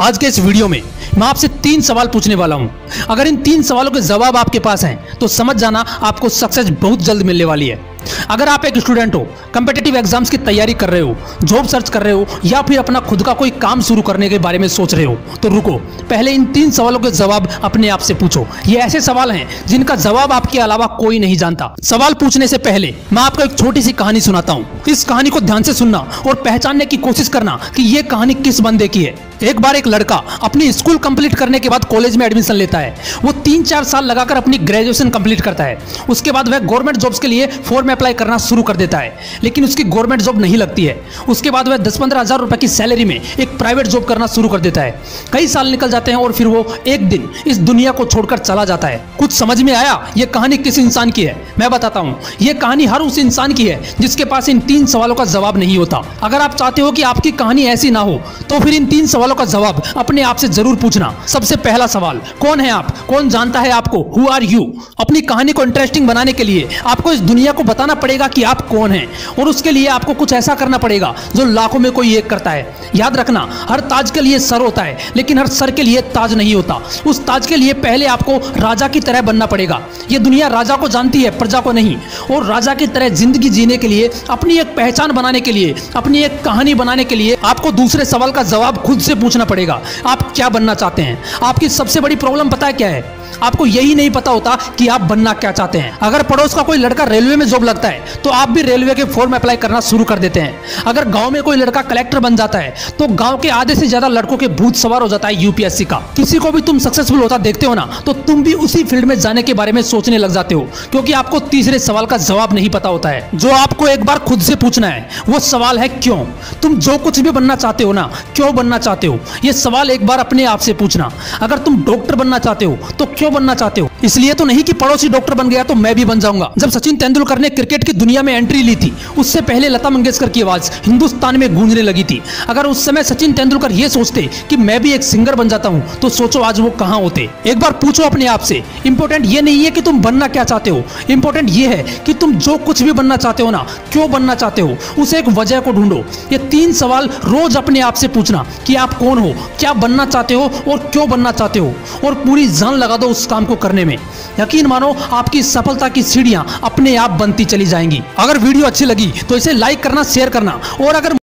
आज के इस वीडियो में मैं आपसे 3 सवाल पूछने वाला हूं। अगर इन 3 सवालों के जवाब आपके पास हैं तो समझ जाना आपको सक्सेस बहुत जल्द मिलने वाली है। अगर आप एक स्टूडेंट हो, कॉम्पिटिटिव एग्जाम्स की तैयारी कर रहे हो, जॉब सर्च कर रहे हो या फिर अपना खुद का कोई काम शुरू करने के बारे में सोच रहे हो तो रुको, पहले इन 3 सवालों के जवाब अपने आप से पूछो। ये ऐसे सवाल हैं जिनका जवाब आपके अलावा कोई नहीं जानता। सवाल पूछने से पहले मैं आपको एक छोटी सी कहानी सुनाता हूँ। इस कहानी को ध्यान से सुनना और पहचानने की कोशिश करना कि ये कहानी किस बंदे की है। एक बार एक लड़का अपनी स्कूल कंप्लीट करने के बाद कॉलेज में एडमिशन लेता है। वो 3-4 साल लगाकर अपनी ग्रेजुएशन कंप्लीट करता है। उसके बाद वह गवर्नमेंट जॉब्स के लिए फॉर्म अप्लाई करना शुरू कर देता है, लेकिन उसकी गवर्नमेंट जॉब नहीं लगती है। उसके बाद वह 10-15 हज़ार रुपए की सैलरी में एक प्राइवेट जॉब करना शुरू कर देता है। कई साल निकल जाते हैं और फिर वो एक दिन इस दुनिया को छोड़कर चला जाता है। कुछ समझ में आया ये कहानी किस इंसान की है? मैं बताता हूँ। ये कहानी हर उस इंसान की है जिसके पास इन 3 सवालों का जवाब नहीं होता। अगर आप चाहते हो कि आपकी कहानी ऐसी ना हो तो फिर इन 3 सवालों का जवाब अपने आप से जरूर पूछना। सबसे पहला सवाल, कौन है आप? कौन जानता है आपको? Who are you? अपनी कहानी को इंटरेस्टिंग बनाने के लिए आपको इस दुनिया को बताना पड़ेगा कि आप कौन हैं, और उसके लिए आपको कुछ ऐसा करना पड़ेगा जो लाखों में कोई एक करता है। याद रखना, हर ताज के लिए सर होता है लेकिन हर सर के लिए ताज नहीं होता। उस ताज के लिए पहले आपको राजा की तरह बनना पड़ेगा। यह दुनिया राजा को जानती है, प्रजा को नहीं। और राजा की तरह जिंदगी जीने के लिए, अपनी एक पहचान बनाने के लिए, अपनी एक कहानी बनाने के लिए आपको दूसरे सवाल का जवाब खुद से पूछना पड़ेगा। आप क्या बनना चाहते हैं? आपकी सबसे बड़ी प्रॉब्लम पता है क्या है? आपको यही नहीं पता होता कि आप बनना क्या चाहते हैं। अगर पड़ोस का कोई लड़का रेलवे में जॉब लगता है तो आप भी रेलवे के फॉर्म अप्लाई करना शुरू कर देते हैं। अगर गांव में कोई लड़का कलेक्टर बन जाता है तो गांव के आधे से ज्यादा लड़कों के भूत सवार हो जाता है यूपीएससी का। किसी को भी तुम सक्सेसफुल होता देखते हो ना तो तुम भी उसी फील्ड में जाने के बारे में सोचने लग जाते हो, क्योंकि आपको तीसरे सवाल का जवाब नहीं पता होता है जो आपको एक बार खुद से पूछना है। वो सवाल है क्यों। तुम जो कुछ भी बनना चाहते हो ना, क्यों बनना चाहते हो? ये सवाल एक बार अपने आप से पूछना। अगर तुम डॉक्टर बनना चाहते हो तो क्यों बनना चाहते हो? इसलिए तो नहीं कि पड़ोसी डॉक्टर बन गया तो मैं भी बन जाऊंगा। जब सचिन तेंदुलकर ने क्रिकेट की दुनिया में एंट्री ली थी उससे पहले लता मंगेशकर की आवाज हिंदुस्तान में गूंजने लगी थी। अगर उस समय सचिन तेंदुलकर ये सोचते कि मैं भी एक सिंगर बन जाता हूं तो सोचो आज वो कहां होते। एक बार पूछो अपने आप से। इंपॉर्टेंट ये नहीं है कि तुम बनना क्या चाहते हो, इंपॉर्टेंट ये है कि तुम जो कुछ भी बनना चाहते हो ना, क्यों बनना चाहते हो, उसे एक वजह को ढूंढो। ये 3 सवाल रोज अपने आप से पूछना कि आप कौन हो, क्या बनना चाहते हो और क्यों बनना चाहते हो, और पूरी जान लगा दो उस काम को करने में। यकीन मानो आपकी सफलता की सीढ़ियां अपने आप बनती चली जाएंगी। अगर वीडियो अच्छी लगी तो इसे लाइक करना, शेयर करना, और अगर